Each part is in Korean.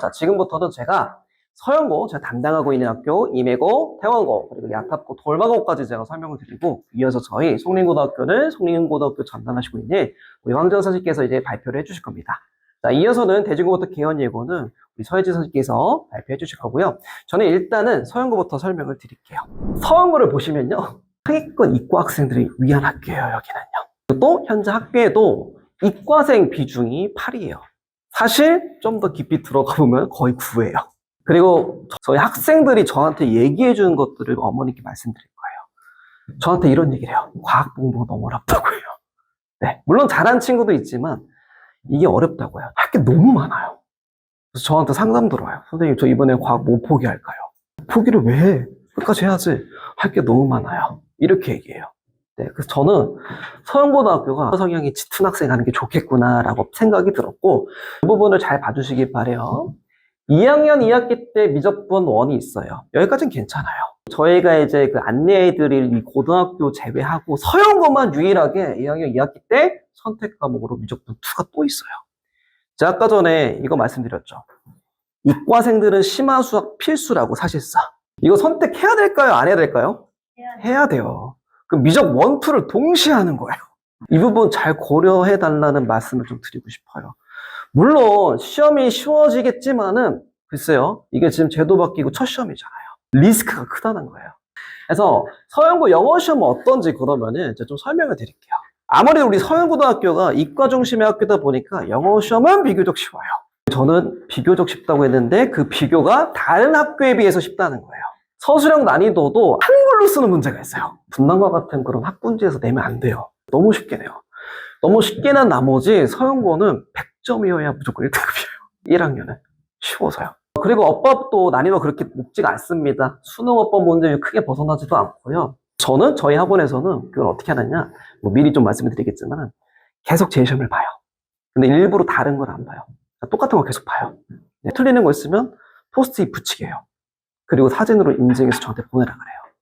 자, 지금부터는 제가 서영고, 제가 담당하고 있는 학교, 임해고, 태원고, 그리고 야탑고, 돌마고까지 제가 설명을 드리고, 이어서 저희 송림고등학교는 송림고등학교 담당하시고 있는 우리 황정 선생님께서 이제 발표를 해주실 겁니다. 자, 이어서는 대중고부터 개헌예고는 우리 서혜지 선생님께서 발표해 주실 거고요. 저는 일단은 서영고부터 설명을 드릴게요. 서영고를 보시면요. 상위권 이과 학생들이 위한 학교예요, 여기는요. 또 현재 학교에도 이과생 비중이 8이에요. 사실 좀 더 깊이 들어가 보면 거의 9예요. 그리고 저희 학생들이 저한테 얘기해 주는 것들을 어머니께 말씀드릴 거예요. 저한테 이런 얘기를 해요. 과학 공부가 너무 어렵다고요. 네, 물론 잘하는 친구도 있지만 이게 어렵다고요. 할 게 너무 많아요. 그래서 저한테 상담 들어와요. 선생님, 저 이번에 과학 못 포기할까요? 포기를 왜 해? 끝까지 해야지. 할 게 너무 많아요. 이렇게 얘기해요. 네, 그래서 저는 서영고등학교가 성향이 짙은 학생 하는 게 좋겠구나라고 생각이 들었고, 이 부분을 잘 봐주시길 바래요. 2학년 2학기 때 미적분 1이 있어요. 여기까지는 괜찮아요. 저희가 이제 그 안내해드릴 이 고등학교 제외하고 서영고만 유일하게 2학년 2학기 때 선택 과목으로 미적분 2가 또 있어요. 제가 아까 전에 이거 말씀드렸죠. 이과생들은 심화 수학 필수라고 사실상. 이거 선택해야 될까요? 안 해야 될까요? 해야 돼요. 그럼 미적 1, 2를 동시에 하는 거예요. 이 부분 잘 고려해 달라는 말씀을 좀 드리고 싶어요. 물론 시험이 쉬워지겠지만은 글쎄요. 이게 지금 제도 바뀌고 첫 시험이잖아요. 리스크가 크다는 거예요. 그래서 서영고 영어 시험은 어떤지 그러면은 제가 좀 설명을 드릴게요. 아무래도 우리 서영고등학교가 이과 중심의 학교다 보니까 영어 시험은 비교적 쉬워요. 저는 비교적 쉽다고 했는데 그 비교가 다른 학교에 비해서 쉽다는 거예요. 서술형 난이도도 한글로 쓰는 문제가 있어요. 분당과 같은 그런 학군지에서 내면 안 돼요. 너무 쉽게 내요. 너무 쉽게 난 나머지 서영고는 100점이어야 무조건 1등급이에요. 1학년은. 쉬워서요. 그리고 어법도 난이도가 그렇게 높지가 않습니다. 수능 어법 문제 크게 벗어나지도 않고요. 저는 저희 학원에서는 그걸 어떻게 하느냐, 뭐 미리 좀 말씀을 드리겠지만 계속 제 시험을 봐요. 근데 일부러 다른 걸 안 봐요. 똑같은 거 계속 봐요. 네, 틀리는 거 있으면 포스트잇 붙이게요. 그리고 사진으로 인증해서 저한테 보내라 그래요.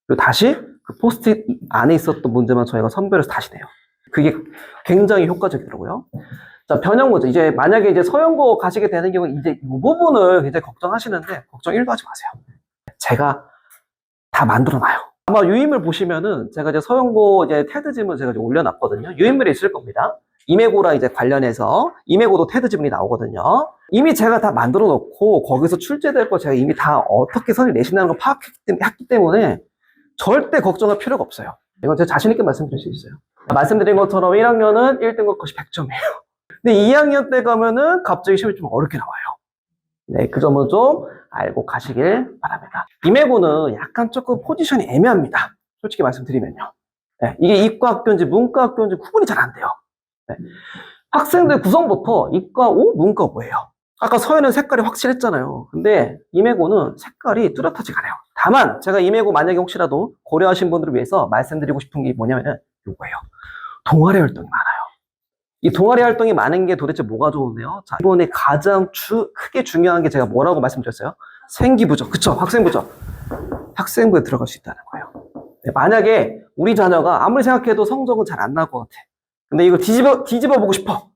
그리고 다시 그 포스트잇 안에 있었던 문제만 저희가 선별해서 다시 내요. 그게 굉장히 효과적이더라고요. 자, 변형 문제. 이제 만약에 이제 서영고 가시게 되는 경우는 이제 이 부분을 굉장히 걱정하시는데 걱정 1도 하지 마세요. 제가 다 만들어 놔요. 아마 유인물 보시면은 제가 이제 서영고 이제 테드 지문 제가 이제 올려놨거든요. 유인물이 있을 겁니다. 임해고랑 이제 관련해서 임해고도 테드 지문이 나오거든요. 이미 제가 다 만들어 놓고 거기서 출제될 거 제가 이미 다 어떻게 선을 내신다는 걸 파악했기 때문에 절대 걱정할 필요가 없어요. 이건 제가 자신 있게 말씀드릴 수 있어요. 말씀드린 것처럼 1학년은 1등급 컷이 100점이에요. 근데 2학년 때 가면은 갑자기 시험이 좀 어렵게 나와요. 네, 그 점은 좀 알고 가시길 바랍니다. 임해고는 약간 조금 포지션이 애매합니다. 솔직히 말씀드리면요. 네, 이게 이과 학교인지 문과 학교인지 구분이 잘 안 돼요. 네. 학생들 구성부터 이과 5, 문과 5예요. 아까 서해는 색깔이 확실했잖아요. 근데 임해고는 색깔이 뚜렷하지가 않아요. 다만 제가 임해고 만약에 혹시라도 고려하신 분들을 위해서 말씀드리고 싶은 게 뭐냐면은 이거예요. 동아리 활동이 많아요. 이 동아리 활동이 많은 게 도대체 뭐가 좋은데요? 자, 이번에 가장 크게 중요한 게 제가 뭐라고 말씀드렸어요? 생기부죠. 그쵸? 학생부죠. 학생부에 들어갈 수 있다는 거예요. 네, 만약에 우리 자녀가 아무리 생각해도 성적은 잘 안 나올 것 같아. 근데 이걸 뒤집어 보고 싶어.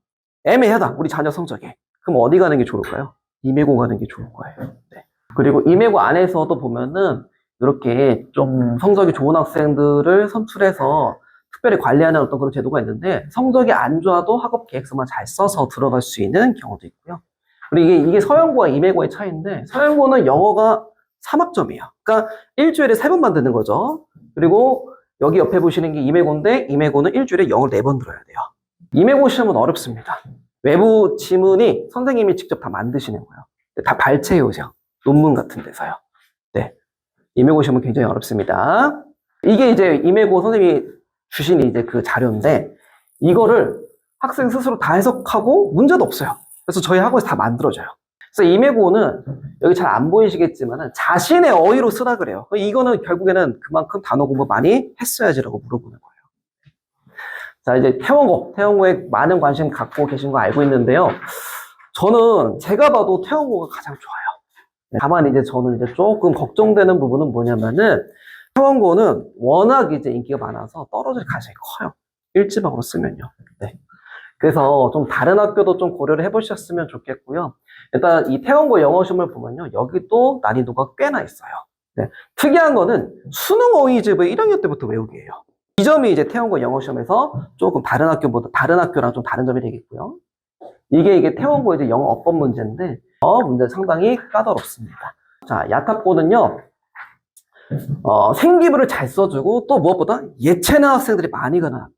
애매하다. 우리 자녀 성적이. 그럼 어디 가는 게 좋을까요? 임해고 가는 게 좋을 거예요. 네. 그리고 임해고 안에서도 보면은 이렇게 좀 성적이 좋은 학생들을 선출해서 특별히 관리하는 어떤 그런 제도가 있는데 성적이 안 좋아도 학업 계획서만 잘 써서 들어갈 수 있는 경우도 있고요. 그리고 이게 서영고와 임해고의 차이인데 서영고는 영어가 3학점이에요. 그러니까 일주일에 3번만 듣는 거죠. 그리고 여기 옆에 보시는 게 임해고인데 임해고는 일주일에 영어를 4번 들어야 돼요. 임해고 시험은 어렵습니다. 외부 지문이 선생님이 직접 다 만드시는 거예요. 다 발췌해 오세요. 논문 같은 데서요. 네. 임해고 시험은 굉장히 어렵습니다. 이게 이제 임해고 선생님이 주신 이제 그 자료인데 이거를 학생 스스로 다 해석하고 문제도 없어요. 그래서 저희 학원에서 다 만들어줘요. 그래서 임해고는 여기 잘 안 보이시겠지만 자신의 어휘로 쓰라 그래요. 이거는 결국에는 그만큼 단어 공부 많이 했어야지라고 물어보는 거예요. 자, 이제 태원고에 많은 관심 갖고 계신 거 알고 있는데요. 저는 제가 봐도 태원고가 가장 좋아요. 다만 이제 저는 이제 조금 걱정되는 부분은 뭐냐면은 태원고는 워낙 이제 인기가 많아서 떨어질 가능성이 커요. 일지방으로 쓰면요. 네. 그래서 좀 다른 학교도 좀 고려를 해보셨으면 좋겠고요. 일단 이 태원고 영어 시험을 보면요. 여기도 난이도가 꽤나 있어요. 네. 특이한 거는 수능 어휘집을 1학년 때부터 외우게 해요. 이 점이 이제 태원고 영어 시험에서 조금 다른 학교랑 좀 다른 점이 되겠고요. 이게 태원고 이제 영어 어법 문제인데, 문제 상당히 까다롭습니다. 자, 야탑고는요, 생기부를 잘 써주고 또 무엇보다 예체능 학생들이 많이 가는 학교예요.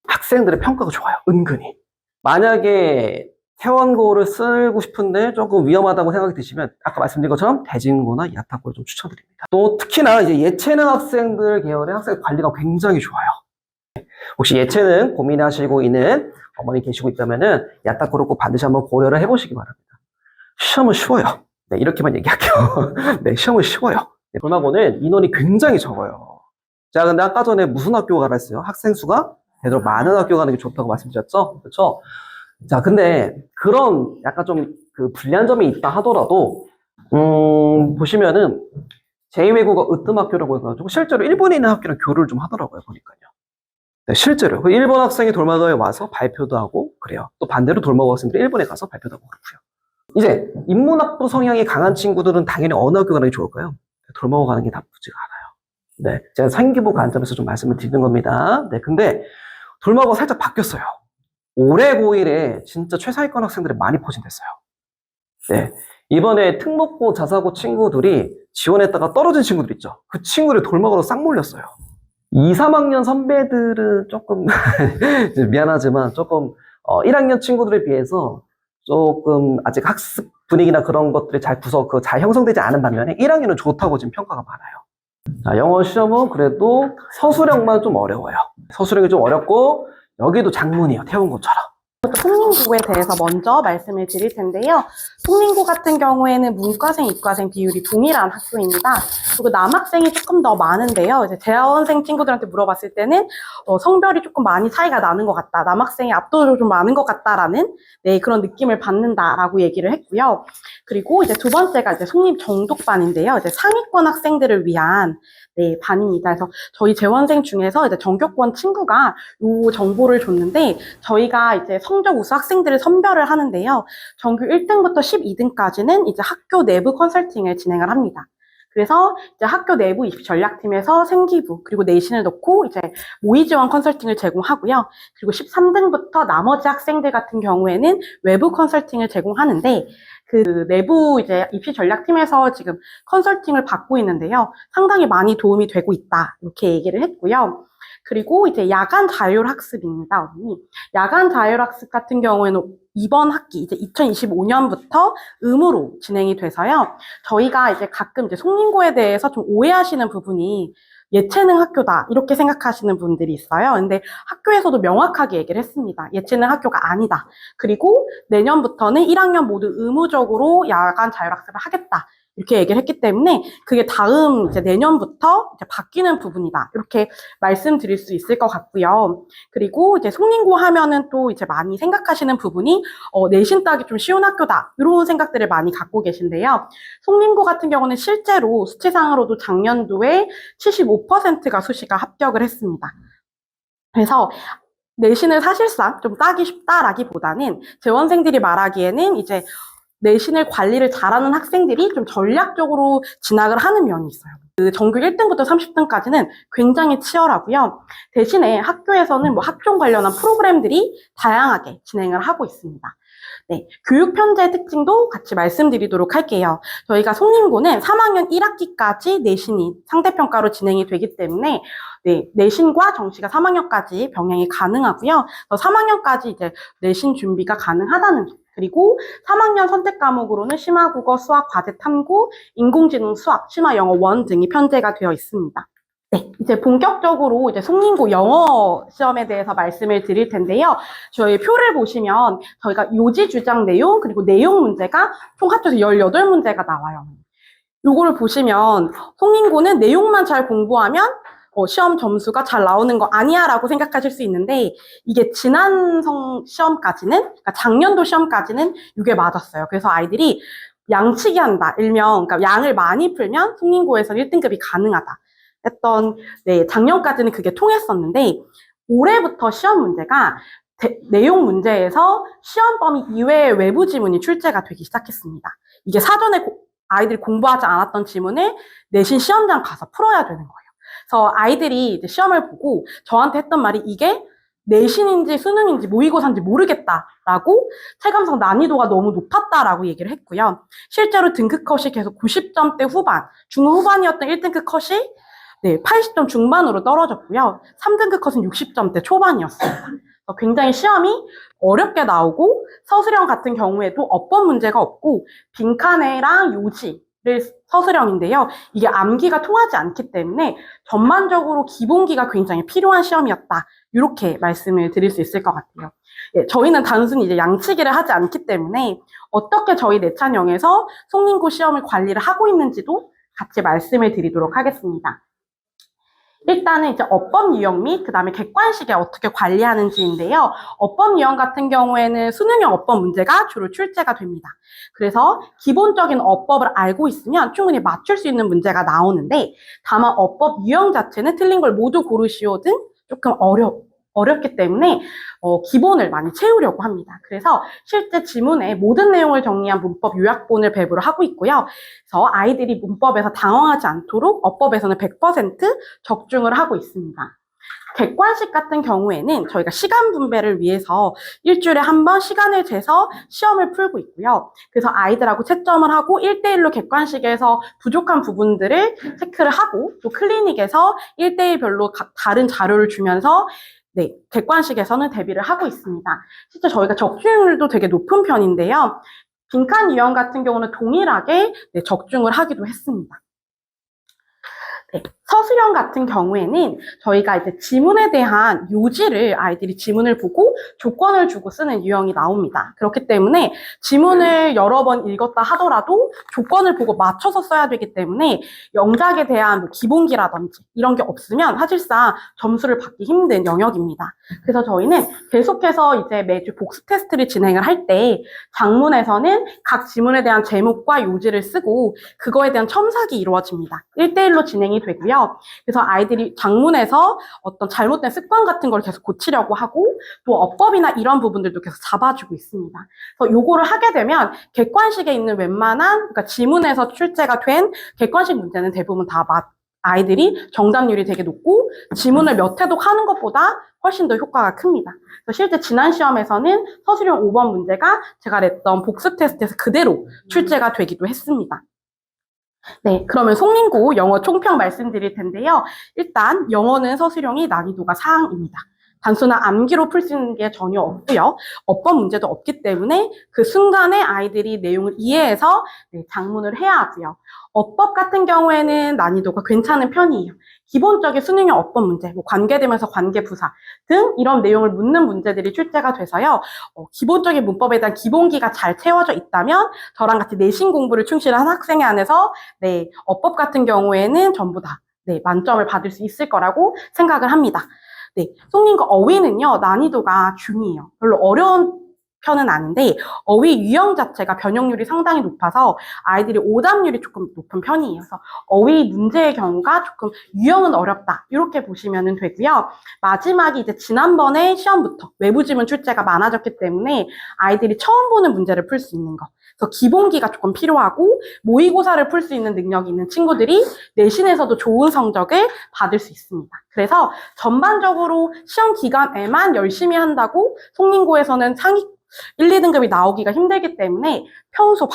학생들의 평가가 좋아요, 은근히. 만약에 태원고를 쓰고 싶은데 조금 위험하다고 생각이 드시면 아까 말씀드린 것처럼 대진고나 야탑고를 좀 추천드립니다. 또 특히나 이제 예체능 학생들 계열의 학생 관리가 굉장히 좋아요. 혹시 예체능 고민하시고 있는 어머니 계시고 있다면은 야탁고를 꼭 반드시 한번 고려를 해보시기 바랍니다. 시험은 쉬워요. 네, 이렇게만 얘기할게요. 네, 시험은 쉬워요. 네, 돌마고는 인원이 굉장히 적어요. 자, 근데 아까 전에 무슨 학교 가라 했어요? 학생 수가 되도록 많은 학교 가는 게 좋다고 말씀드렸죠? 그렇죠? 자, 근데 그런 약간 좀 그 불리한 점이 있다 하더라도 보시면은 제2외국어 으뜸학교라고 해가지고 실제로 일본에 있는 학교랑 교류를 좀 하더라고요, 보니까요. 네, 실제로. 일본 학생이 돌마고에 와서 발표도 하고 그래요. 또 반대로 돌마고 학생들이 일본에 가서 발표도 하고 그렇고요. 이제 인문학부 성향이 강한 친구들은 당연히 어느 학교 가는 게 좋을까요? 돌마고 가는 게 나쁘지가 않아요. 네, 제가 생기부 관점에서 좀 말씀을 드리는 겁니다. 네, 근데 돌마고가 살짝 바뀌었어요. 올해 고1에 진짜 최상위권 학생들이 많이 포진됐어요. 네, 이번에 특목고, 자사고 친구들이 지원했다가 떨어진 친구들 있죠. 그 친구들이 돌마고로 싹 몰렸어요. 2, 3학년 선배들은 조금 미안하지만 조금 1학년 친구들에 비해서 조금 아직 학습 분위기나 그런 것들이 잘 형성되지 않은 반면에 1학년은 좋다고 지금 평가가 많아요. 자, 영어 시험은 그래도 서술형만 좀 어려워요. 서술형이 좀 어렵고 여기도 작문이에요. 태운고처럼. 송림고에 대해서 먼저 말씀을 드릴 텐데요. 송림고 같은 경우에는 문과생, 이과생 비율이 동일한 학교입니다. 그리고 남학생이 조금 더 많은데요. 이제 재원생 친구들한테 물어봤을 때는 성별이 조금 많이 차이가 나는 것 같다. 남학생이 압도적으로 좀 많은 것 같다라는 그런 느낌을 받는다라고 얘기를 했고요. 그리고 이제 두 번째가 이제 송림 정독반인데요. 이제 상위권 학생들을 위한 반입니다. 그래서 저희 재원생 중에서 이제 전교권 친구가 이 정보를 줬는데 저희가 이제 성적 우수 학생들을 선별을 하는데요. 전교 1등부터 12등까지는 이제 학교 내부 컨설팅을 진행을 합니다. 그래서 이제 학교 내부 입시 전략팀에서 생기부 그리고 내신을 넣고 이제 모의 지원 컨설팅을 제공하고요. 그리고 13등부터 나머지 학생들 같은 경우에는 외부 컨설팅을 제공하는데 그 내부 이제 입시 전략팀에서 지금 컨설팅을 받고 있는데요. 상당히 많이 도움이 되고 있다. 이렇게 얘기를 했고요. 그리고 이제 야간 자율학습입니다, 언니. 야간 자율학습 같은 경우에는 이번 학기, 이제 2025년부터 의무로 진행이 돼서요. 저희가 이제 가끔 이제 송림고에 대해서 좀 오해하시는 부분이 예체능 학교다, 이렇게 생각하시는 분들이 있어요. 근데 학교에서도 명확하게 얘기를 했습니다. 예체능 학교가 아니다. 그리고 내년부터는 1학년 모두 의무적으로 야간 자율학습을 하겠다. 이렇게 얘기를 했기 때문에 그게 다음 이제 내년부터 이제 바뀌는 부분이다. 이렇게 말씀드릴 수 있을 것 같고요. 그리고 이제 송림고 하면은 또 이제 많이 생각하시는 부분이 내신 따기 좀 쉬운 학교다. 이런 생각들을 많이 갖고 계신데요. 송림고 같은 경우는 실제로 수치상으로도 작년도에 75%가 수시가 합격을 했습니다. 그래서 내신을 사실상 좀 따기 쉽다라기보다는 재원생들이 말하기에는 이제 내신을 관리를 잘하는 학생들이 좀 전략적으로 진학을 하는 면이 있어요. 그 전교 1등부터 30등까지는 굉장히 치열하고요. 대신에 학교에서는 뭐 학종 관련한 프로그램들이 다양하게 진행을 하고 있습니다. 네, 교육 편제의 특징도 같이 말씀드리도록 할게요. 저희가 송림고는 3학년 1학기까지 내신이 상대평가로 진행이 되기 때문에 내신과 정시가 3학년까지 병행이 가능하고요. 3학년까지 이제 내신 준비가 가능하다는 점. 그리고 3학년 선택 과목으로는 심화국어, 수학, 과제 탐구, 인공지능, 수학, 심화 영어 1 등이 편제가 되어 있습니다. 네, 이제 본격적으로 이제 송림고 영어 시험에 대해서 말씀을 드릴 텐데요. 저희 표를 보시면 저희가 요지 주장 내용 그리고 내용 문제가 총 합쳐서 18문제가 나와요. 요거를 보시면 송림고는 내용만 잘 공부하면 시험 점수가 잘 나오는 거 아니야 라고 생각하실 수 있는데 이게 지난 시험까지는 그러니까 작년도 시험까지는 이게 맞았어요. 그래서 아이들이 양치기 한다 일명 그러니까 양을 많이 풀면 송림고에서는 1등급이 가능하다 했던 작년까지는 그게 통했었는데 올해부터 시험 문제가 내용 문제에서 시험 범위 이외의 외부 지문이 출제가 되기 시작했습니다. 이게 사전에 아이들이 공부하지 않았던 지문을 내신 시험장 가서 풀어야 되는 거예요. 그래서 아이들이 이제 시험을 보고 저한테 했던 말이 이게 내신인지 수능인지 모의고사인지 모르겠다라고 체감상 난이도가 너무 높았다라고 얘기를 했고요. 실제로 등급 컷이 계속 90점대 후반, 중후반이었던 1등급 컷이 80점 중반으로 떨어졌고요. 3등급 컷은 60점대 초반이었습니다. 굉장히 시험이 어렵게 나오고 서술형 같은 경우에도 어법 문제가 없고 빈칸에랑 요지를 서술형인데요. 이게 암기가 통하지 않기 때문에 전반적으로 기본기가 굉장히 필요한 시험이었다. 이렇게 말씀을 드릴 수 있을 것 같아요. 예, 저희는 단순히 이제 양치기를 하지 않기 때문에 어떻게 저희 내찬형에서 송림고 시험을 관리를 하고 있는지도 같이 말씀을 드리도록 하겠습니다. 일단은 이제 어법 유형 및 그다음에 객관식에 어떻게 관리하는지인데요. 어법 유형 같은 경우에는 수능형 어법 문제가 주로 출제가 됩니다. 그래서 기본적인 어법을 알고 있으면 충분히 맞출 수 있는 문제가 나오는데 다만 어법 유형 자체는 틀린 걸 모두 고르시오 등 조금 어렵기 때문에 기본을 많이 채우려고 합니다. 그래서 실제 지문에 모든 내용을 정리한 문법 요약본을 배부를 하고 있고요. 그래서 아이들이 문법에서 당황하지 않도록 어법에서는 100% 적중을 하고 있습니다. 객관식 같은 경우에는 저희가 시간 분배를 위해서 일주일에 한 번 시간을 재서 시험을 풀고 있고요. 그래서 아이들하고 채점을 하고 1대1로 객관식에서 부족한 부분들을 체크를 하고 또 클리닉에서 1대1별로 다른 자료를 주면서 객관식에서는 대비를 하고 있습니다. 실제 저희가 적중률도 되게 높은 편인데요. 빈칸 유형 같은 경우는 동일하게 적중을 하기도 했습니다. 서술형 같은 경우에는 저희가 이제 지문에 대한 요지를 아이들이 지문을 보고 조건을 주고 쓰는 유형이 나옵니다. 그렇기 때문에 지문을 여러 번 읽었다 하더라도 조건을 보고 맞춰서 써야 되기 때문에 영작에 대한 뭐 기본기라든지 이런 게 없으면 사실상 점수를 받기 힘든 영역입니다. 그래서 저희는 계속해서 이제 매주 복습 테스트를 진행을 할 때 장문에서는 각 지문에 대한 제목과 요지를 쓰고 그거에 대한 첨삭이 이루어집니다. 1대1로 진행이 되고요. 그래서 아이들이 장문에서 어떤 잘못된 습관 같은 걸 계속 고치려고 하고 또 어법이나 이런 부분들도 계속 잡아주고 있습니다. 그래서 요거를 하게 되면 객관식에 있는 웬만한 그러니까 지문에서 출제가 된 객관식 문제는 대부분 다 아이들이 정답률이 되게 높고 지문을 몇 회독 하는 것보다 훨씬 더 효과가 큽니다. 그래서 실제 지난 시험에서는 서술형 5번 문제가 제가 냈던 복습 테스트에서 그대로 출제가 되기도 했습니다. 네, 그러면 송림고 영어 총평 말씀드릴 텐데요. 일단 영어는 서술형이 난이도가 4항입니다. 단순한 암기로 풀 수 있는 게 전혀 없고요. 어법 문제도 없기 때문에 그 순간에 아이들이 내용을 이해해서 작문을 해야 하고요. 어법 같은 경우에는 난이도가 괜찮은 편이에요. 기본적인 수능형 어법 문제, 뭐 관계되면서 관계부사 등 이런 내용을 묻는 문제들이 출제가 돼서요. 기본적인 문법에 대한 기본기가 잘 채워져 있다면 저랑 같이 내신 공부를 충실한 학생에 한해서 어법 같은 경우에는 전부 다 만점을 받을 수 있을 거라고 생각을 합니다. 송림고 어휘는요, 난이도가 중이에요. 별로 어려운 편은 아닌데, 어휘 유형 자체가 변형률이 상당히 높아서 아이들이 오답률이 조금 높은 편이에요. 그래서 어휘 문제의 경우가 조금 유형은 어렵다. 이렇게 보시면 되고요. 마지막이 이제 지난번에 시험부터 외부 지문 출제가 많아졌기 때문에 아이들이 처음 보는 문제를 풀 수 있는 거. 그래서 기본기가 조금 필요하고 모의고사를 풀 수 있는 능력이 있는 친구들이 내신에서도 좋은 성적을 받을 수 있습니다. 그래서 전반적으로 시험 기간에만 열심히 한다고 송림고에서는 상위 1, 2등급이 나오기가 힘들기 때문에 평소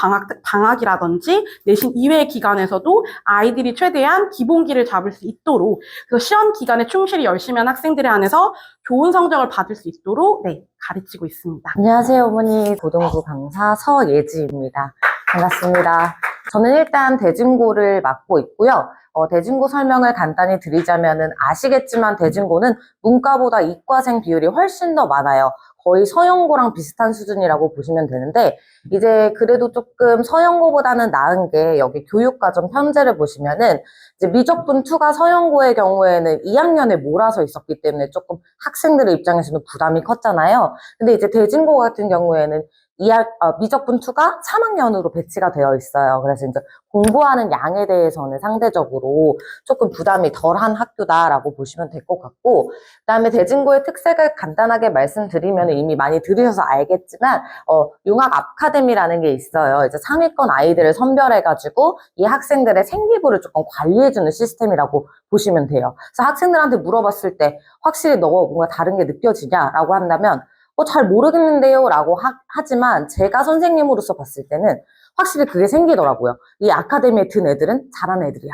방학이라든지 내신 이외의 기간에서도 아이들이 최대한 기본기를 잡을 수 있도록 그래서 시험 기간에 충실히 열심히 한 학생들에 한해서 좋은 성적을 받을 수 있도록 가르치고 있습니다. 안녕하세요, 어머니. 고등부 강사 서예지입니다. 반갑습니다. 저는 일단 대진고를 맡고 있고요. 대진고 설명을 간단히 드리자면은 아시겠지만 대진고는 문과보다 이과생 비율이 훨씬 더 많아요. 거의 서영고랑 비슷한 수준이라고 보시면 되는데 이제 그래도 조금 서영고보다는 나은 게 여기 교육과정 편제를 보시면은 이제 미적분 2가 서영고의 경우에는 2학년에 몰아서 있었기 때문에 조금 학생들의 입장에서는 부담이 컸잖아요. 근데 이제 대진고 같은 경우에는 미적분 2가 3학년으로 배치가 되어 있어요. 그래서 이제 공부하는 양에 대해서는 상대적으로 조금 부담이 덜한 학교다라고 보시면 될 것 같고, 그다음에 대진고의 특색을 간단하게 말씀드리면 이미 많이 들으셔서 알겠지만, 융합 아카데미라는 게 있어요. 이제 상위권 아이들을 선별해가지고 이 학생들의 생기부를 조금 관리해주는 시스템이라고 보시면 돼요. 그래서 학생들한테 물어봤을 때 확실히 너가 뭔가 다른 게 느껴지냐라고 한다면 잘 모르겠는데요 라고 하지만 제가 선생님으로서 봤을 때는 확실히 그게 생기더라고요. 이 아카데미에 든 애들은 잘하는 애들이야.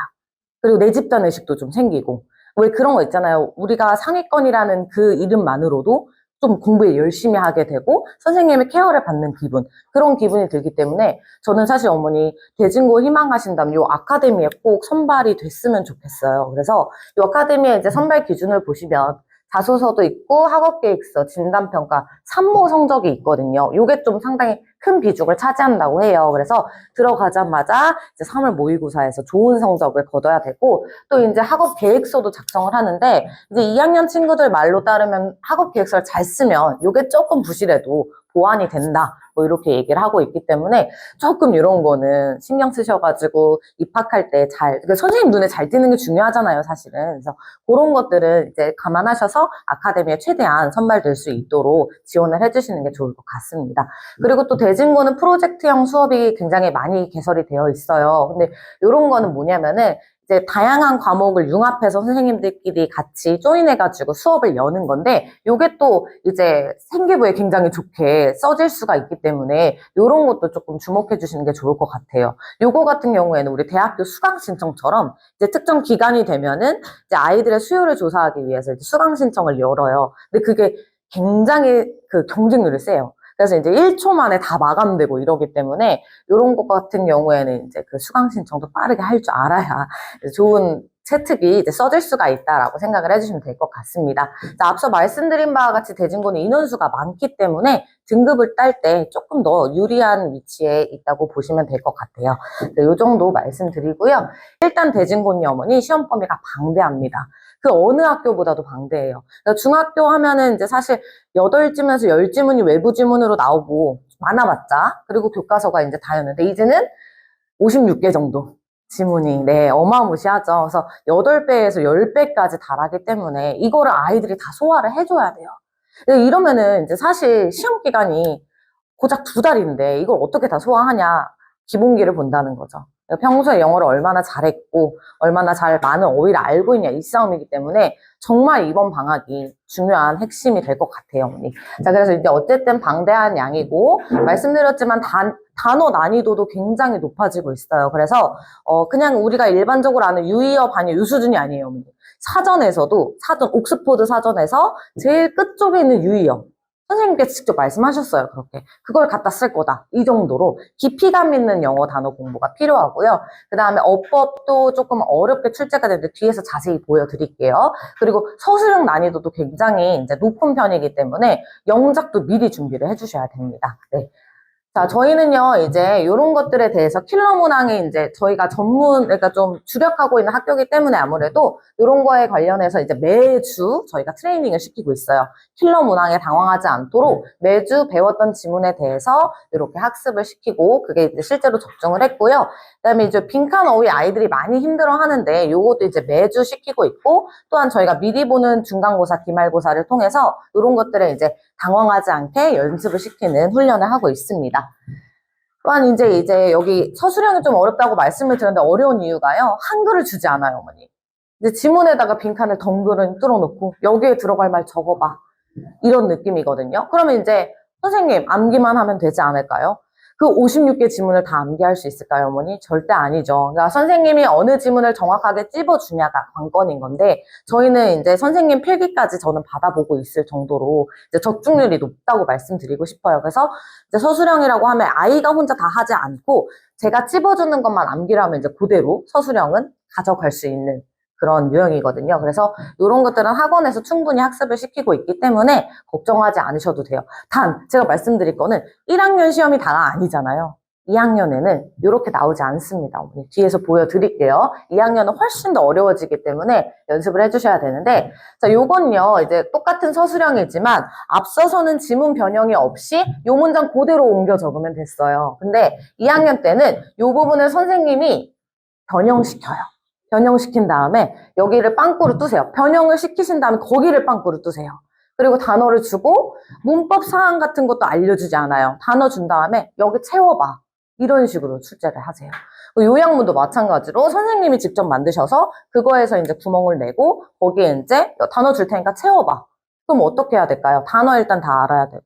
그리고 내 집단 의식도 좀 생기고, 왜 그런 거 있잖아요. 우리가 상위권이라는 그 이름만으로도 좀 공부에 열심히 하게 되고 선생님의 케어를 받는 기분, 그런 기분이 들기 때문에 저는 사실 어머니 대진고 희망하신다면 이 아카데미에 꼭 선발이 됐으면 좋겠어요. 그래서 이 아카데미의 이제 선발 기준을 보시면 자소서도 있고 학업계획서, 진단평가, 산모 성적이 있거든요. 이게 좀 상당히 큰 비중을 차지한다고 해요. 그래서 들어가자마자 이제 3월 모의고사에서 좋은 성적을 거둬야 되고, 또 이제 학업계획서도 작성을 하는데, 이제 2학년 친구들 말로 따르면 학업계획서를 잘 쓰면 이게 조금 부실해도 보완이 된다. 뭐 이렇게 얘기를 하고 있기 때문에 조금 이런 거는 신경 쓰셔가지고 입학할 때 그러니까 선생님 눈에 잘 띄는 게 중요하잖아요, 사실은. 그래서 그런 것들은 이제 감안하셔서 아카데미에 최대한 선발될 수 있도록 지원을 해주시는 게 좋을 것 같습니다. 그리고 또 대진고는 프로젝트형 수업이 굉장히 많이 개설이 되어 있어요. 근데 이런 거는 뭐냐면은 이제 다양한 과목을 융합해서 선생님들끼리 같이 조인해가지고 수업을 여는 건데, 요게 또 이제 생기부에 굉장히 좋게 써질 수가 있기 때문에 요런 것도 조금 주목해 주시는 게 좋을 것 같아요. 요거 같은 경우에는 우리 대학교 수강 신청처럼 이제 특정 기간이 되면은 이제 아이들의 수요를 조사하기 위해서 이제 수강 신청을 열어요. 근데 그게 굉장히 그 경쟁률이 세요. 그래서 이제 1초 만에 다 마감되고 이러기 때문에 이런 것 같은 경우에는 이제 그 수강 신청도 빠르게 할 줄 알아야 좋은 채택이 이제 써질 수가 있다라고 생각을 해주시면 될 것 같습니다. 자, 앞서 말씀드린 바와 같이 대진고는 인원수가 많기 때문에 등급을 딸 때 조금 더 유리한 위치에 있다고 보시면 될 것 같아요. 이 정도 말씀드리고요. 일단 대진고는 어머니 시험 범위가 방대합니다. 그 어느 학교보다도 방대해요. 그러니까 중학교 하면은 이제 사실 8지문에서 10지문이 외부 지문으로 나오고 많아봤자, 그리고 교과서가 이제 다였는데 이제는 56개 정도 지문이, 네, 어마무시하죠. 그래서 8배에서 10배까지 달하기 때문에 이거를 아이들이 다 소화를 해줘야 돼요. 이러면은 이제 사실 시험 기간이 고작 2달인데 이걸 어떻게 다 소화하냐, 기본기를 본다는 거죠. 평소에 영어를 얼마나 잘했고 얼마나 잘 많은 어휘를 알고 있냐, 이 싸움이기 때문에 정말 이번 방학이 중요한 핵심이 될 것 같아요, 어머니. 자, 그래서 이제 어쨌든 방대한 양이고 말씀드렸지만 단어 난이도도 굉장히 높아지고 있어요. 그래서 그냥 우리가 일반적으로 아는 유의어, 반여 이 수준이 아니에요, 어머니. 사전에서도 옥스포드 사전에서 제일 끝쪽에 있는 유의어, 선생님께서 직접 말씀하셨어요. 그렇게 그걸 갖다 쓸 거다, 이 정도로 깊이감 있는 영어 단어 공부가 필요하고요. 그 다음에 어법도 조금 어렵게 출제가 되는데 뒤에서 자세히 보여드릴게요. 그리고 서술형 난이도도 굉장히 이제 높은 편이기 때문에 영작도 미리 준비를 해주셔야 됩니다. 네. 자, 저희는요, 이제 이런 것들에 대해서 킬러 문항에 이제 저희가 그러니까 좀 주력하고 있는 학교이기 때문에 아무래도 이런 거에 관련해서 이제 매주 저희가 트레이닝을 시키고 있어요. 킬러 문항에 당황하지 않도록 매주 배웠던 지문에 대해서 이렇게 학습을 시키고, 그게 이제 실제로 적중을 했고요. 그 다음에 이제 빈칸 어휘 아이들이 많이 힘들어 하는데 요것도 이제 매주 시키고 있고, 또한 저희가 미리 보는 중간고사, 기말고사를 통해서 이런 것들에 이제 당황하지 않게 연습을 시키는 훈련을 하고 있습니다. 또한 이제 여기 서술형이 좀 어렵다고 말씀을 드렸는데 어려운 이유가요, 한글을 주지 않아요, 어머니. 이제 지문에다가 빈칸을 덩그러니 뚫어놓고 여기에 들어갈 말 적어봐, 이런 느낌이거든요. 그러면 이제 선생님 암기만 하면 되지 않을까요? 그 56개 지문을 다 암기할 수 있을까요, 어머니? 절대 아니죠. 그러니까 선생님이 어느 지문을 정확하게 찝어주냐가 관건인 건데, 저희는 이제 선생님 필기까지 저는 받아보고 있을 정도로 이제 적중률이 높다고 말씀드리고 싶어요. 그래서 이제 서술형이라고 하면 아이가 혼자 다 하지 않고 제가 찝어주는 것만 암기를 하면 이제 그대로 서술형은 가져갈 수 있는 그런 유형이거든요. 그래서 이런 것들은 학원에서 충분히 학습을 시키고 있기 때문에 걱정하지 않으셔도 돼요. 단 제가 말씀드릴 거는 1학년 시험이 다가 아니잖아요. 2학년에는 이렇게 나오지 않습니다. 어머니. 뒤에서 보여드릴게요. 2학년은 훨씬 더 어려워지기 때문에 연습을 해주셔야 되는데, 자, 요건요, 이제 똑같은 서술형이지만 앞서서는 지문 변형이 없이 요 문장 그대로 옮겨 적으면 됐어요. 근데 2학년 때는 요 부분을 선생님이 변형시켜요. 변형시킨 다음에 여기를 빵꾸로 뜨세요. 변형을 시키신 다음에 거기를 빵꾸로 뜨세요. 그리고 단어를 주고 문법 사항 같은 것도 알려주지 않아요. 단어 준 다음에 여기 채워봐. 이런 식으로 출제를 하세요. 요약문도 마찬가지로 선생님이 직접 만드셔서 그거에서 이제 구멍을 내고 거기에 이제 단어 줄 테니까 채워봐. 그럼 어떻게 해야 될까요? 단어 일단 다 알아야 되고,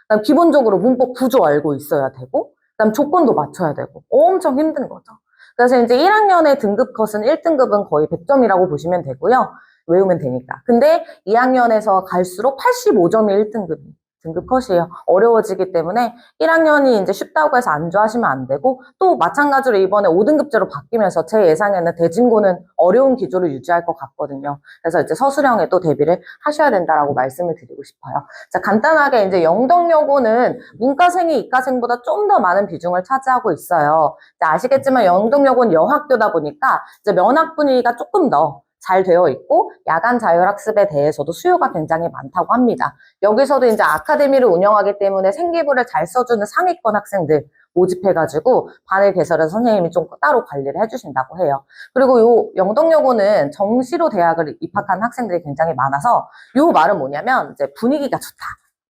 그다음 기본적으로 문법 구조 알고 있어야 되고, 그다음 조건도 맞춰야 되고, 엄청 힘든 거죠. 그래서 이제 1학년의 등급 컷은 1등급은 거의 100점이라고 보시면 되고요. 외우면 되니까. 근데 2학년에서 갈수록 85점이 1등급. 등급 컷이에요. 어려워지기 때문에 1학년이 이제 쉽다고 해서 안 좋아하시면 안 되고, 또 마찬가지로 이번에 5등급제로 바뀌면서 제 예상에는 대진고는 어려운 기조를 유지할 것 같거든요. 그래서 이제 서술형에 또 대비를 하셔야 된다라고 말씀을 드리고 싶어요. 자, 간단하게 이제 영덕여고는 문과생이 이과생보다 좀 더 많은 비중을 차지하고 있어요. 아시겠지만 영덕여고는 여학교다 보니까 이제 면학 분위기가 조금 더 잘 되어 있고 야간 자율학습에 대해서도 수요가 굉장히 많다고 합니다. 여기서도 이제 아카데미를 운영하기 때문에 생기부를 잘 써주는 상위권 학생들 모집해가지고 반을 개설해서 선생님이 좀 따로 관리를 해주신다고 해요. 그리고 요 영덕여고는 정시로 대학을 입학한 학생들이 굉장히 많아서 요 말은 뭐냐면 이제 분위기가 좋다.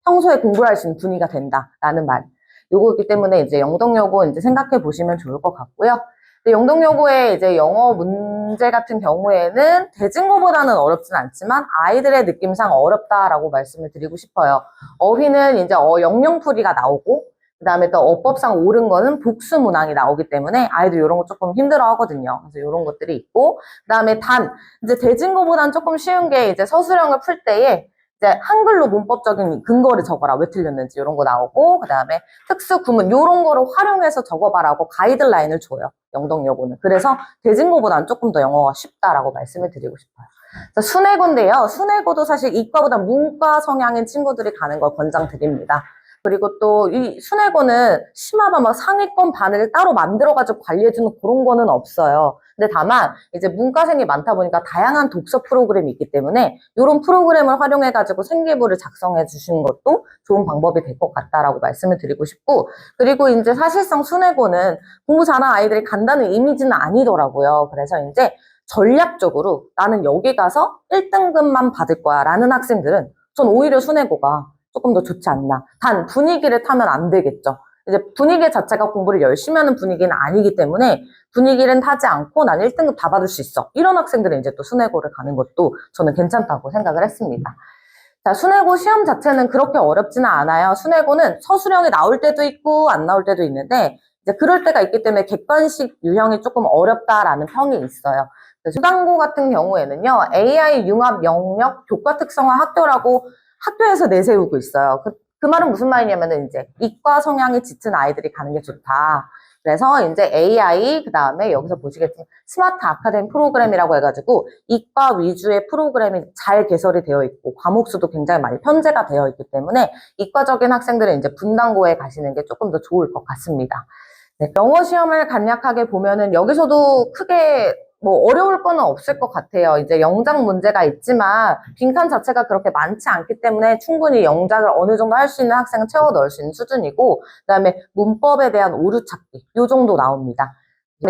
평소에 공부를 할 수 있는 분위기가 된다라는 말. 요거기 때문에 이제 영덕여고 이제 생각해 보시면 좋을 것 같고요. 영덕여고의 이제 영어 문제 같은 경우에는 대진고보다는 어렵진 않지만 아이들의 느낌상 어렵다라고 말씀을 드리고 싶어요. 어휘는 이제 영영풀이가 나오고, 그 다음에 또 어법상 옳은 거는 복수 문항이 나오기 때문에 아이들 이런 거 조금 힘들어 하거든요. 그래서 이런 것들이 있고, 그 다음에 이제 대진고보다는 조금 쉬운 게 이제 서술형을 풀 때에 이제 한글로 문법적인 근거를 적어라. 왜 틀렸는지 이런 거 나오고, 그 다음에 특수 구문 이런 거를 활용해서 적어봐라고 가이드라인을 줘요. 영덕여고는. 그래서 대진고보다는 조금 더 영어가 쉽다라고 말씀을 드리고 싶어요. 순회고인데요. 순회고도 사실 이과보다 문과 성향인 친구들이 가는 걸 권장드립니다. 그리고 또 이 순회고는 심하면 막 상위권 반을 따로 만들어가지고 관리해주는 그런 거는 없어요. 근데 다만 이제 문과생이 많다 보니까 다양한 독서 프로그램이 있기 때문에 이런 프로그램을 활용해가지고 생기부를 작성해 주시는 것도 좋은 방법이 될 것 같다라고 말씀을 드리고 싶고, 그리고 이제 사실상 순회고는 공부 잘하는 아이들이 간다는 이미지는 아니더라고요. 그래서 이제 전략적으로 나는 여기 가서 1등급만 받을 거야 라는 학생들은 전 오히려 순회고가 조금 더 좋지 않나. 단 분위기를 타면 안 되겠죠. 이제 분위기 자체가 공부를 열심히 하는 분위기는 아니기 때문에 분위기를 타지 않고 난 1등급 다 받을 수 있어. 이런 학생들은 이제 또 순회고를 가는 것도 저는 괜찮다고 생각을 했습니다. 자, 순회고 시험 자체는 그렇게 어렵지는 않아요. 순회고는 서술형이 나올 때도 있고 안 나올 때도 있는데 이제 그럴 때가 있기 때문에 객관식 유형이 조금 어렵다라는 평이 있어요. 수강고 같은 경우에는요, AI 융합 영역 교과 특성화 학교라고 학교에서 내세우고 있어요. 그 말은 무슨 말이냐면은 이제 이과 성향이 짙은 아이들이 가는 게 좋다. 그래서 이제 AI, 그 다음에 여기서 보시겠지만 스마트 아카데미 프로그램이라고 해가지고 이과 위주의 프로그램이 잘 개설이 되어 있고 과목 수도 굉장히 많이 편제가 되어 있기 때문에 이과적인 학생들은 이제 분당고에 가시는 게 조금 더 좋을 것 같습니다. 네, 영어 시험을 간략하게 보면은 여기서도 크게 뭐 어려울 거는 없을 것 같아요. 이제 영작 문제가 있지만 빈칸 자체가 그렇게 많지 않기 때문에 충분히 영작을 어느 정도 할 수 있는 학생은 채워 넣을 수 있는 수준이고, 그다음에 문법에 대한 오류 찾기 요 정도 나옵니다.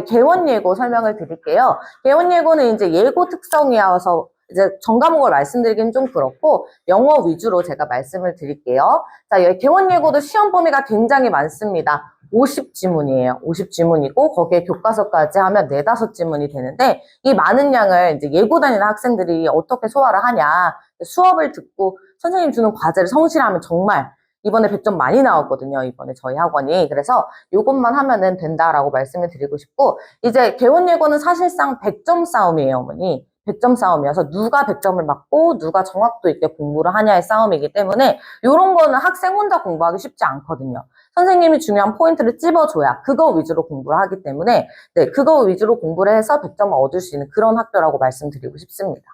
개원예고 설명을 드릴게요. 개원예고는 이제 예고 특성이어서 이제 전 과목을 말씀드리긴 좀 그렇고 영어 위주로 제가 말씀을 드릴게요. 자, 개원예고도 시험 범위가 굉장히 많습니다. 50지문이에요. 50지문이고 거기에 교과서까지 하면 4, 5지문이 되는데 이 많은 양을 이제 예고 다니는 학생들이 어떻게 소화를 하냐. 수업을 듣고 선생님 주는 과제를 성실하면 정말 이번에 100점 많이 나왔거든요. 이번에 저희 학원이. 그래서 이것만 하면은 된다라고 말씀을 드리고 싶고, 이제 개원예고는 사실상 100점 싸움이에요, 어머니. 100점 싸움이어서 누가 100점을 맞고 누가 정확도 있게 공부를 하냐의 싸움이기 때문에 이런 거는 학생 혼자 공부하기 쉽지 않거든요. 선생님이 중요한 포인트를 찝어줘야 그거 위주로 공부를 하기 때문에 네, 그거 위주로 공부를 해서 100점을 얻을 수 있는 그런 학교라고 말씀드리고 싶습니다.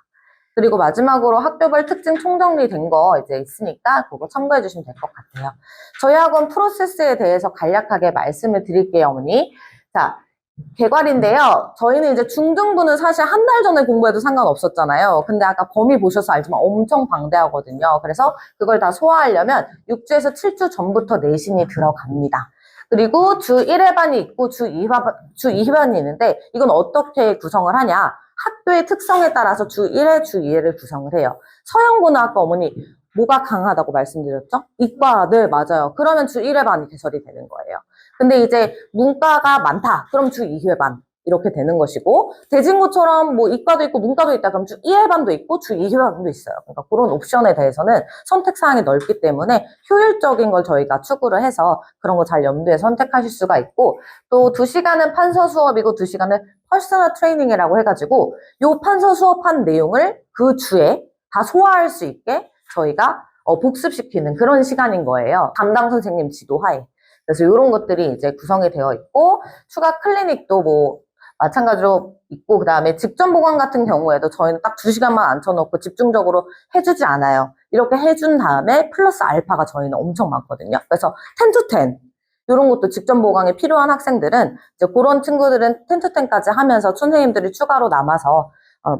그리고 마지막으로 학교별 특징 총정리된 거 이제 있으니까 그거 참고해 주시면 될 것 같아요. 저희 학원 프로세스에 대해서 간략하게 말씀을 드릴게요, 어머니. 자, 개괄인데요. 저희는 이제 중등부는 사실 한 달 전에 공부해도 상관없었잖아요. 근데 아까 범위 보셔서 알지만 엄청 방대하거든요. 그래서 그걸 다 소화하려면 6주에서 7주 전부터 내신이 들어갑니다. 그리고 주 1회 반이 있고 주 2회 반이 있는데 이건 어떻게 구성을 하냐? 학교의 특성에 따라서 주 1회, 주 2회를 구성을 해요. 서영고는 아까 어머니 뭐가 강하다고 말씀드렸죠? 이과, 네, 맞아요. 그러면 주 1회 반이 개설이 되는 거예요. 근데 이제 문과가 많다. 그럼 주 2회 반. 이렇게 되는 것이고, 대진고처럼 뭐 이과도 있고 문과도 있다. 그럼 주 1회 반도 있고 주 2회 반도 있어요. 그러니까 그런 옵션에 대해서는 선택사항이 넓기 때문에 효율적인 걸 저희가 추구를 해서 그런 거 잘 염두에 선택하실 수가 있고, 또 2시간은 판서 수업이고 2시간은 퍼스널 트레이닝이라고 해가지고, 요 판서 수업한 내용을 그 주에 다 소화할 수 있게 저희가 복습시키는 그런 시간인 거예요. 담당 선생님 지도하에. 그래서 이런 것들이 이제 구성이 되어 있고, 추가 클리닉도 뭐 마찬가지로 있고, 그 다음에 직전 보강 같은 경우에도 저희는 딱 2시간만 앉혀놓고 집중적으로 해주지 않아요. 이렇게 해준 다음에 플러스 알파가 저희는 엄청 많거든요. 그래서 10 to 10. 이런 것도 직전 보강에 필요한 학생들은 이제 그런 친구들은 10 to 10까지 하면서 선생님들이 추가로 남아서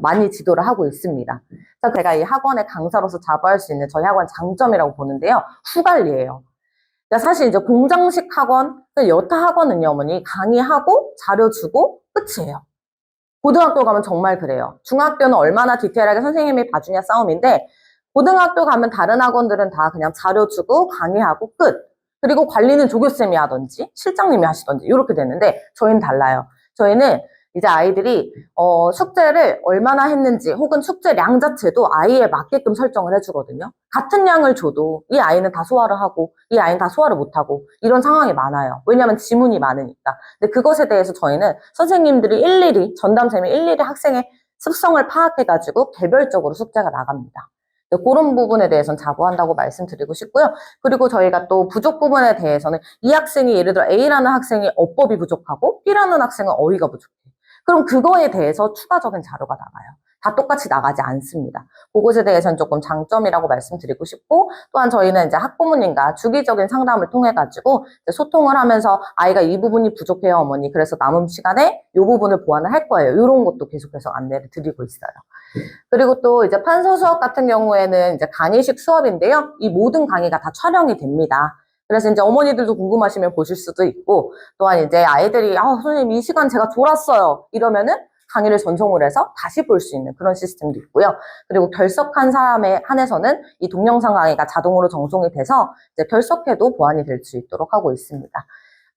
많이 지도를 하고 있습니다. 그래서 제가 이 학원의 강사로서 자부할 수 있는 저희 학원 장점이라고 보는데요. 후관리예요. 그러니까 사실 이제 공장식 학원, 여타 학원은요, 어머니 강의하고 자료 주고 끝이에요. 고등학교 가면 정말 그래요. 중학교는 얼마나 디테일하게 선생님이 봐주냐 싸움인데, 고등학교 가면 다른 학원들은 다 그냥 자료 주고 강의하고 끝. 그리고 관리는 조교쌤이 하든지 실장님이 하시든지 이렇게 되는데, 저희는 달라요. 저희는 이제 아이들이 숙제를 얼마나 했는지 혹은 숙제량 자체도 아이에 맞게끔 설정을 해주거든요. 같은 양을 줘도 이 아이는 다 소화를 하고 이 아이는 다 소화를 못하고 이런 상황이 많아요. 왜냐하면 지문이 많으니까. 근데 그것에 대해서 저희는 선생님들이 일일이 전담쌤이 일일이 학생의 습성을 파악해가지고 개별적으로 숙제가 나갑니다. 그런 부분에 대해서는 자부한다고 말씀드리고 싶고요. 그리고 저희가 또 부족 부분에 대해서는 이 학생이 예를 들어 A라는 학생이 어법이 부족하고 B라는 학생은 어휘가 부족해. 그럼 그거에 대해서 추가적인 자료가 나가요. 다 똑같이 나가지 않습니다. 그것에 대해서는 조금 장점이라고 말씀드리고 싶고, 또한 저희는 이제 학부모님과 주기적인 상담을 통해 가지고 소통을 하면서 아이가 이 부분이 부족해요, 어머니. 그래서 남은 시간에 이 부분을 보완을 할 거예요. 이런 것도 계속해서 안내를 드리고 있어요. 그리고 또 이제 판서 수업 같은 경우에는 이제 강의식 수업인데요. 이 모든 강의가 다 촬영이 됩니다. 그래서 이제 어머니들도 궁금하시면 보실 수도 있고, 또한 이제 아이들이 선생님 이 시간 제가 졸았어요 이러면은 강의를 전송을 해서 다시 볼 수 있는 그런 시스템도 있고요. 그리고 결석한 사람에 한해서는 이 동영상 강의가 자동으로 정송이 돼서 이제 결석해도 보완이 될 수 있도록 하고 있습니다.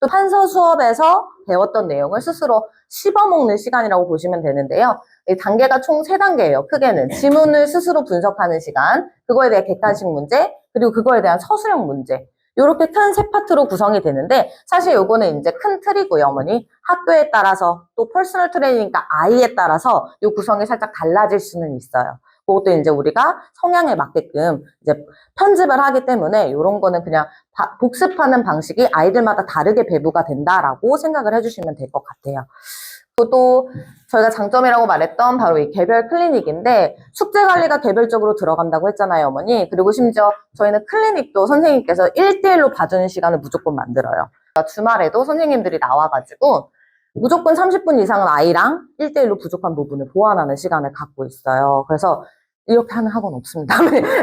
또 판서 수업에서 배웠던 내용을 스스로 씹어먹는 시간이라고 보시면 되는데요. 이 단계가 총 3단계예요. 크게는 지문을 스스로 분석하는 시간, 그거에 대해 객관식 문제, 그리고 그거에 대한 서술형 문제. 이렇게 큰 3파트로 구성이 되는데, 사실 요거는 이제 큰 틀이고요, 어머니. 학교에 따라서 또 퍼스널 트레이닝과 아이에 따라서 요 구성이 살짝 달라질 수는 있어요. 그것도 이제 우리가 성향에 맞게끔 이제 편집을 하기 때문에 이런 거는 그냥 복습하는 방식이 아이들마다 다르게 배부가 된다라고 생각을 해주시면 될 것 같아요. 또 저희가 장점이라고 말했던 바로 이 개별 클리닉인데, 숙제 관리가 개별적으로 들어간다고 했잖아요, 어머니. 그리고 심지어 저희는 클리닉도 선생님께서 1대1로 봐주는 시간을 무조건 만들어요. 그러니까 주말에도 선생님들이 나와가지고 무조건 30분 이상은 아이랑 1대1로 부족한 부분을 보완하는 시간을 갖고 있어요. 그래서 이렇게 하는 학원 없습니다.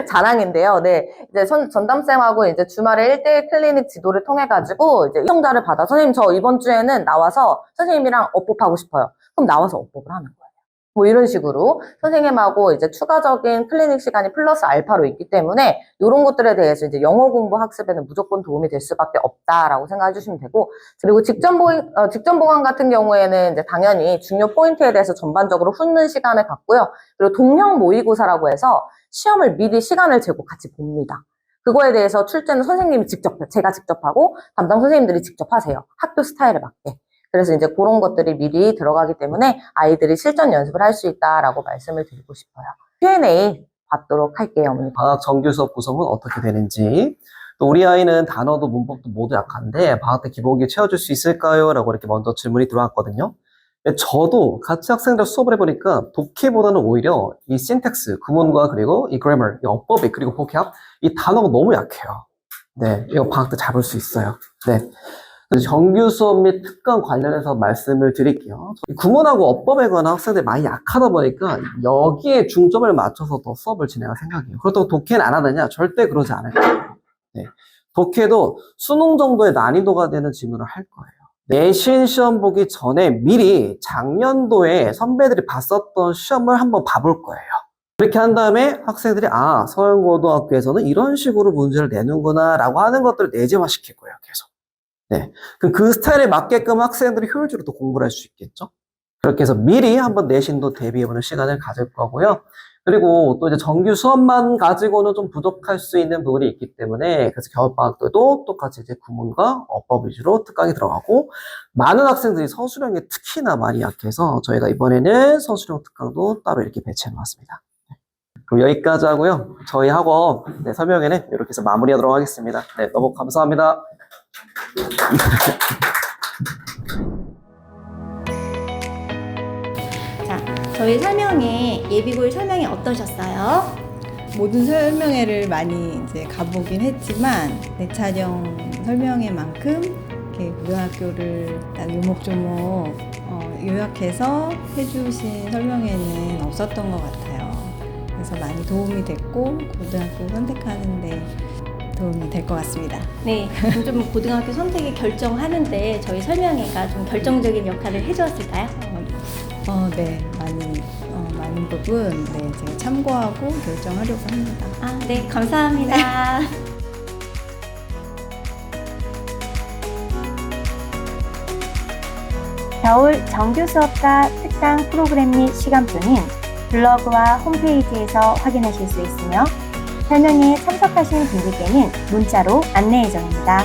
자랑인데요. 네. 이제 전담쌤하고 이제 주말에 1대1 클리닉 지도를 통해가지고 이제 시청자를 받아, 선생님 저 이번 주에는 나와서 선생님이랑 업법하고 싶어요. 그럼 나와서 업법을 하는 거예요. 뭐 이런 식으로 선생님하고 이제 추가적인 클리닉 시간이 플러스 알파로 있기 때문에 이런 것들에 대해서 이제 영어 공부 학습에는 무조건 도움이 될 수밖에 없다라고 생각해 주시면 되고, 그리고 직전 보강 같은 경우에는 이제 당연히 중요 포인트에 대해서 전반적으로 훑는 시간을 갖고요. 그리고 동형 모의고사라고 해서 시험을 미리 시간을 재고 같이 봅니다. 그거에 대해서 출제는 선생님이 직접, 제가 직접 하고 담당 선생님들이 직접 하세요. 학교 스타일에 맞게. 그래서 이제 그런 것들이 미리 들어가기 때문에 아이들이 실전 연습을 할 수 있다라고 말씀을 드리고 싶어요. Q&A 받도록 할게요, 어머니. 방학 정규 수업 구성은 어떻게 되는지, 또 우리 아이는 단어도 문법도 모두 약한데 방학 때 기본기 채워줄 수 있을까요? 라고 이렇게 먼저 질문이 들어왔거든요. 근데 저도 같이 학생들 수업을 해보니까 독해보다는 오히려 이 신텍스, 구문과 그리고 이 그래머, 이 어법이 그리고 보캡, 이 단어가 너무 약해요. 네, 이거 방학 때 잡을 수 있어요. 네. 그래서 정규 수업 및 특강 관련해서 말씀을 드릴게요. 구문하고 어법에 관한 학생들이 많이 약하다 보니까 여기에 중점을 맞춰서 더 수업을 진행할 생각이에요. 그렇다고 독해는 안 하느냐? 절대 그러지 않을 거예요. 네. 독해도 수능 정도의 난이도가 되는 질문을 할 거예요. 내신 시험 보기 전에 미리 작년도에 선배들이 봤었던 시험을 한번 봐볼 거예요. 그렇게 한 다음에 학생들이 서영고등학교에서는 이런 식으로 문제를 내는구나 라고 하는 것들을 내재화 시킬 거예요. 계속. 네. 그럼 그 스타일에 맞게끔 학생들이 효율적으로 또 공부를 할 수 있겠죠. 그렇게 해서 미리 한번 내신도 대비해보는 시간을 가질 거고요. 그리고 또 이제 정규 수업만 가지고는 좀 부족할 수 있는 부분이 있기 때문에 그래서 겨울방학 때도 똑같이 이제 구문과 어법 위주로 특강이 들어가고 많은 학생들이 서술형에 특히나 많이 약해서 저희가 이번에는 서술형 특강도 따로 이렇게 배치해 놓았습니다. 그럼 여기까지 하고요. 저희 학원 설명회는 이렇게 해서 마무리하도록 하겠습니다. 네, 너무 감사합니다. 자, 저희 설명회, 예비고일 설명회 어떠셨어요? 모든 설명회를 많이 이제 가보긴 했지만 내 촬영 설명회만큼 이렇게 고등학교를 딱 요목조목 요약해서 해주신 설명회는 없었던 것 같아요. 그래서 많이 도움이 됐고 고등학교 선택하는데 도움이 될 것 같습니다. 네, 좀 고등학교 선택을 결정하는데 저희 설명회가 좀 결정적인 역할을 해주었을까요? 네, 많은 부분 제가 참고하고 결정하려고 합니다. 네, 감사합니다. 겨울 정규 수업과 특강 프로그램 및 시간표는 블로그와 홈페이지에서 확인하실 수 있으며 설명회에 참석하신 분들께는 문자로 안내 예정입니다.